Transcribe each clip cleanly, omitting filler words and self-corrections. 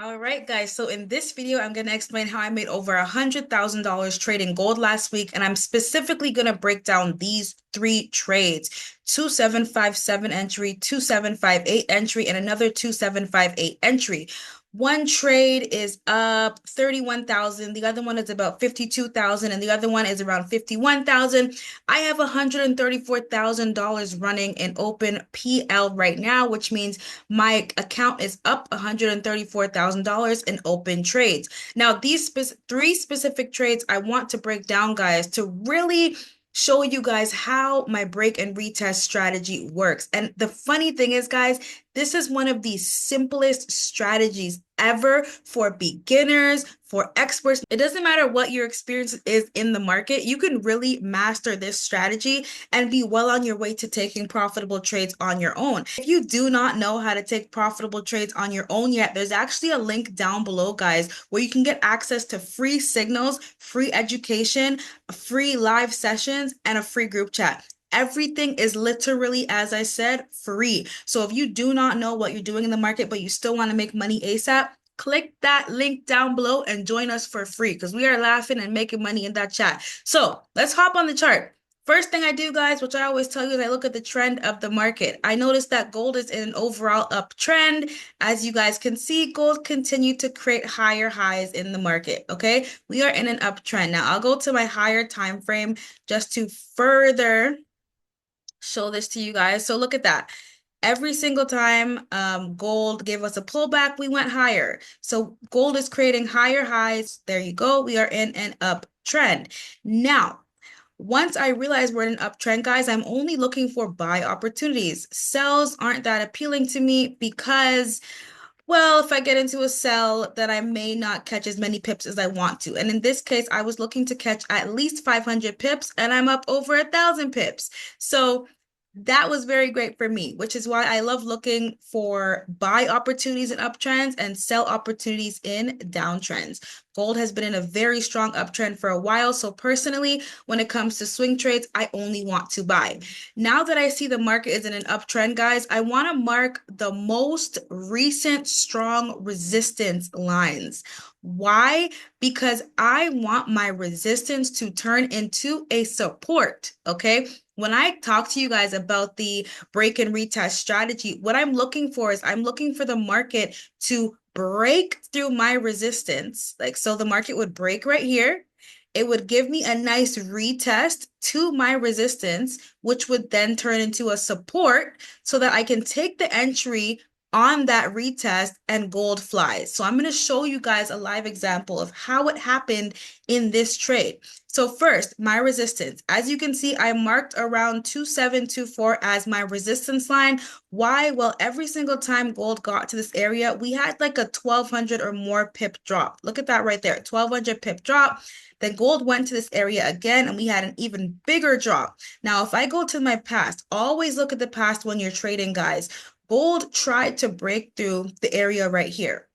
All right, guys. So in this video, I'm going to explain how I made over $100,000 trading gold last week. And I'm specifically going to break down these three trades: 2757 entry, 2758 entry, and another 2758 entry. One trade is up 31,000. The other one is about 52,000, and the other one is around 51,000. I have $134,000 running in open PL right now, which means my account is up $134,000 in open trades. Now, these three specific trades I want to break down, guys, to really show you guys how my break and retest strategy works. And the funny thing is, guys, this is one of the simplest strategies ever for beginners, for experts. It doesn't matter what your experience is in the market. You can really master this strategy and be well on your way to taking profitable trades on your own. If you do not know how to take profitable trades on your own yet, there's actually a link down below, guys, where you can get access to free signals, free education, free live sessions, and a free group chat. Everything is literally, as I said, free. So if you do not know what you're doing in the market, but you still want to make money ASAP, click that link down below and join us for free because we are laughing and making money in that chat. So let's hop on the chart. First thing I do, guys, which I always tell you, is I look at the trend of the market. I notice that gold is in an overall uptrend. As you guys can see, gold continued to create higher highs in the market, okay? We are in an uptrend. Now, I'll go to my higher time frame just to further show this to you guys. So look at that. Every single time gold gave us a pullback, we went higher. So gold is creating higher highs. There you go. We are in an uptrend. Now, once I realize we're in an uptrend, guys, I'm only looking for buy opportunities. Sells aren't that appealing to me because, well, if I get into a sell, then I may not catch as many pips as I want to. And in this case, I was looking to catch at least 500 pips, and I'm up over 1,000 pips. So that was very great for me, which is why I love looking for buy opportunities in uptrends and sell opportunities in downtrends. Gold has been in a very strong uptrend for a while. So personally, when it comes to swing trades, I only want to buy. Now that I see the market is in an uptrend, guys, I want to mark the most recent strong resistance lines. Why? Because I want my resistance to turn into a support, okay? When I talk to you guys about the break and retest strategy, what I'm looking for is I'm looking for the market to break through my resistance. Like, so the market would break right here. It would give me a nice retest to my resistance, which would then turn into a support so that I can take the entry on that retest and gold flies. So I'm going to show you guys a live example of how it happened in this trade. So first, my resistance. As you can see, I marked around 2724 as my resistance line. Why? Well, every single time gold got to this area, we had like a 1,200 or more pip drop. Look at that right there, 1,200 pip drop. Then gold went to this area again, and we had an even bigger drop. Now, if I go to my past, always look at the past when you're trading, guys. Gold tried to break through the area right here.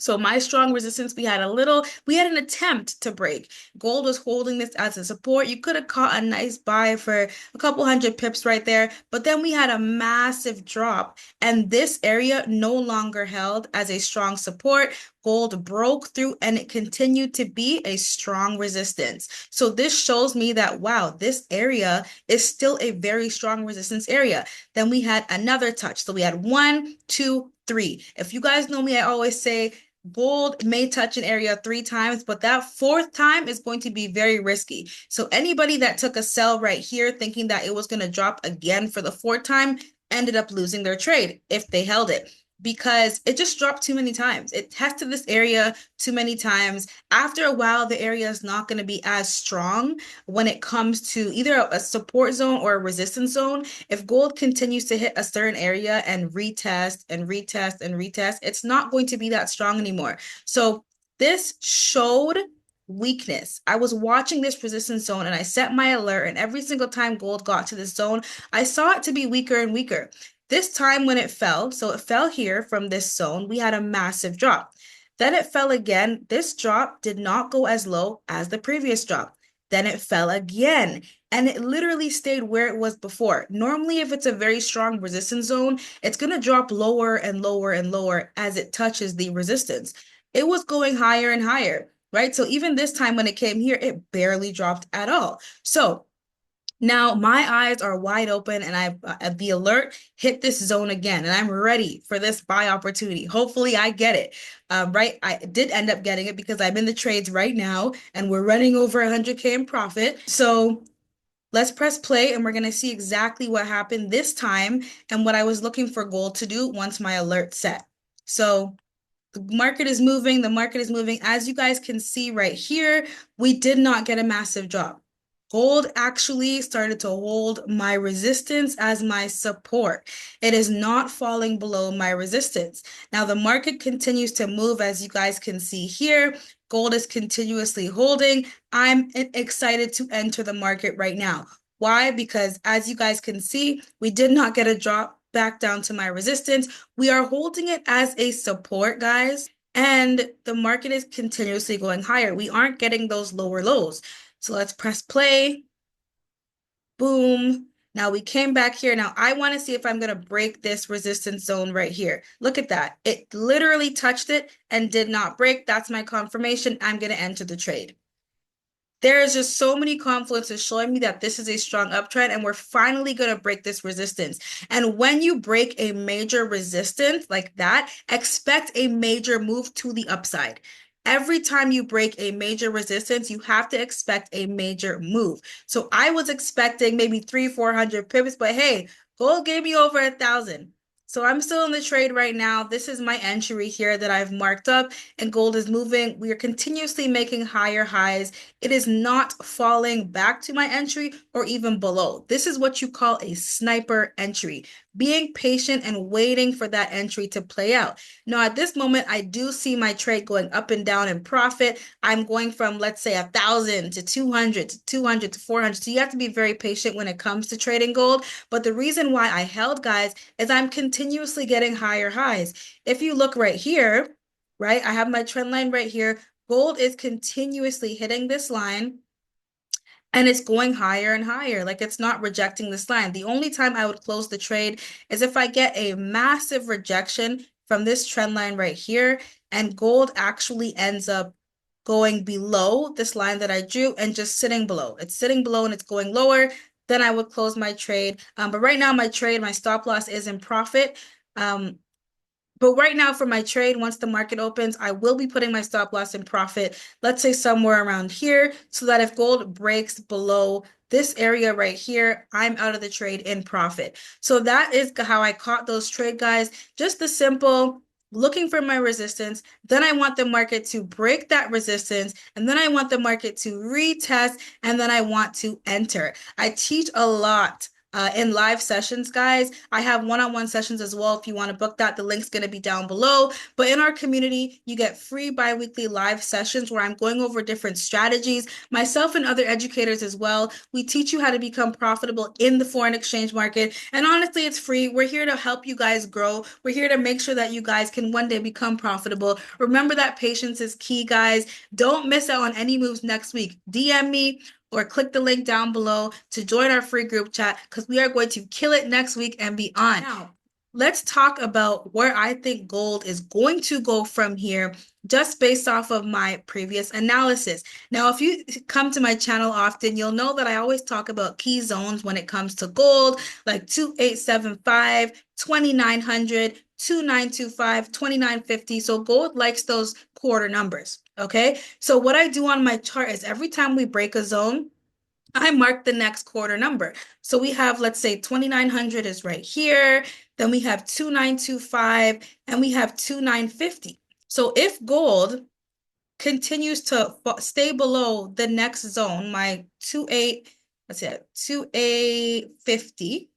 So my strong resistance, we had an attempt to break. Gold was holding this as a support. You could have caught a nice buy for a couple hundred pips right there, but then we had a massive drop, and this area no longer held as a strong support. Gold broke through and it continued to be a strong resistance. So this shows me that, wow, this area is still a very strong resistance area. Then we had another touch. So we had 1, 2, 3. If you guys know me, I always say, gold may touch an area 3 times, but that 4th time is going to be very risky. So anybody that took a sell right here thinking that it was going to drop again for the 4th time ended up losing their trade if they held it, because it just dropped too many times. It tested this area too many times. After a while, the area is not going to be as strong when it comes to either a support zone or a resistance zone. If gold continues to hit a certain area and retest and retest and retest, it's not going to be that strong anymore. So this showed weakness. I was watching this resistance zone and I set my alert, and every single time gold got to this zone, I saw it to be weaker and weaker. This time when it fell, so it fell here from this zone, we had a massive drop. Then it fell again. This drop did not go as low as the previous drop. then it fell again. And it literally stayed where it was before. Normally, if it's a very strong resistance zone, it's going to drop lower and lower and lower as it touches the resistance. It was going higher and higher, right? So even this time when it came here, it barely dropped at all. So now my eyes are wide open and I the alert hit this zone again and I'm ready for this buy opportunity. Hopefully I get it. Right. I did end up getting it because I'm in the trades right now and we're running over 100K in profit. So let's press play and we're going to see exactly what happened this time and what I was looking for gold to do once my alert set. So the market is moving. The market is moving. As you guys can see right here, we did not get a massive drop. Gold actually started to hold my resistance as my support. It is not falling below my resistance. Now, the market continues to move, as you guys can see here. Gold is continuously holding. I'm excited to enter the market right now. Why? Because as you guys can see, we did not get a drop back down to my resistance. We are holding it as a support, guys, and the market is continuously going higher. We aren't getting those lower lows. So let's press play. Boom. Now we came back here. Now I want to see if I'm going to break this resistance zone right here. Look at that. It literally touched it and did not break. That's my confirmation. I'm going to enter the trade. There is just so many confluences showing me that this is a strong uptrend and we're finally going to break this resistance. And when you break a major resistance like that, expect a major move to the upside. Every time you break a major resistance, you have to expect a major move. So I was expecting maybe 300-400 pivots, but hey, gold gave me over 1,000. So I'm still in the trade right now. This is my entry here that I've marked up and gold is moving. We are continuously making higher highs. It is not falling back to my entry or even below. This is what you call a sniper entry, being patient and waiting for that entry to play out. Now, at this moment, I do see my trade going up and down in profit. I'm going from, let's say, 1,000 to 200 to 200 to 400. So you have to be very patient when it comes to trading gold. But the reason why I held, guys, is I'm continuously getting higher highs. If you look right here, right, I have my trend line right here. Gold is continuously hitting this line and it's going higher and higher. Like it's not rejecting this line. The only time I would close the trade is if I get a massive rejection from this trend line right here and gold actually ends up going below this line that I drew and just sitting below. It's sitting below and it's going lower. Then I would close my trade. But right now my trade, my stop loss is in profit. But right now for my trade, once the market opens, I will be putting my stop loss in profit, let's say somewhere around here, so that if gold breaks below this area right here, I'm out of the trade in profit. So that is how I caught those trade, guys. Just the simple looking for my resistance. Then I want the market to break that resistance. And then I want the market to retest. And then I want to enter. I teach a lot in live sessions, guys. I have one-on-one sessions as well. If you want to book that, the link's going to be down below. But in our community, you get free bi-weekly live sessions where I'm going over different strategies. Myself and other educators as well. We teach you how to become profitable in the foreign exchange market. And honestly, it's free. We're here to help you guys grow. We're here to make sure that you guys can one day become profitable. Remember that patience is key, guys. Don't miss out on any moves next week. DM me or click the link down below to join our free group chat because we are going to kill it next week and beyond. Now, let's talk about where I think gold is going to go from here just based off of my previous analysis. Now, if you come to my channel often, you'll know that I always talk about key zones when it comes to gold, like 2875, 2900, 2925, 2950. So gold likes those quarter numbers. Okay, so what I do on my chart is every time we break a zone, I mark the next quarter number. So we have, let's say 2,900 is right here. Then we have 2,925 and we have 2,950. So if gold continues to stay below the next zone, my 2,850.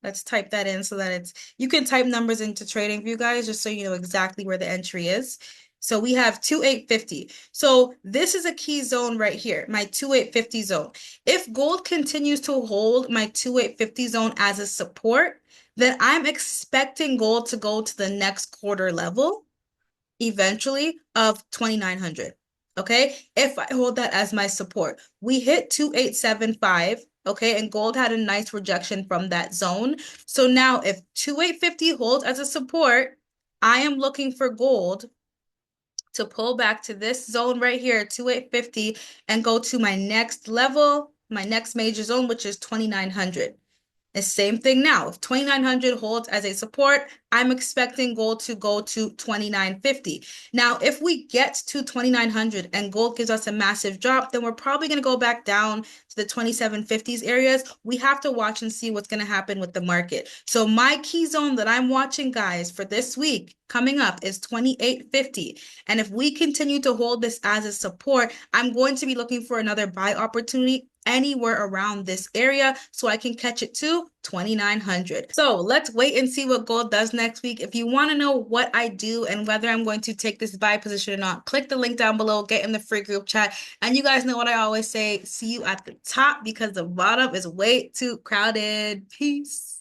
Let's type that in so that you can type numbers into TradingView, guys, just so you know exactly where the entry is. So we have 2,850. So this is a key zone right here, my 2,850 zone. If gold continues to hold my 2,850 zone as a support, then I'm expecting gold to go to the next quarter level eventually of 2,900. okay? If I hold that as my support. We hit 2875, okay? And gold had a nice rejection from that zone. So now if 2850 holds as a support, I am looking for gold to pull back to this zone right here, 2850, and go to my next level, my next major zone, which is 2900. The same thing now. If 2900 holds as a support, I'm expecting gold to go to 2950. Now, if we get to 2900 and gold gives us a massive drop, then we're probably going to go back down to the 2750s areas. We have to watch and see what's going to happen with the market. So my key zone that I'm watching, guys, for this week coming up is 2850. And if we continue to hold this as a support, I'm going to be looking for another buy opportunity anywhere around this area so I can catch it to 2900. So let's wait and see what gold does next week. If you want to know what I do and whether I'm going to take this buy position or not, click the link down below, get in the free group chat. And you guys know what I always say, see you at the top because the bottom is way too crowded. Peace.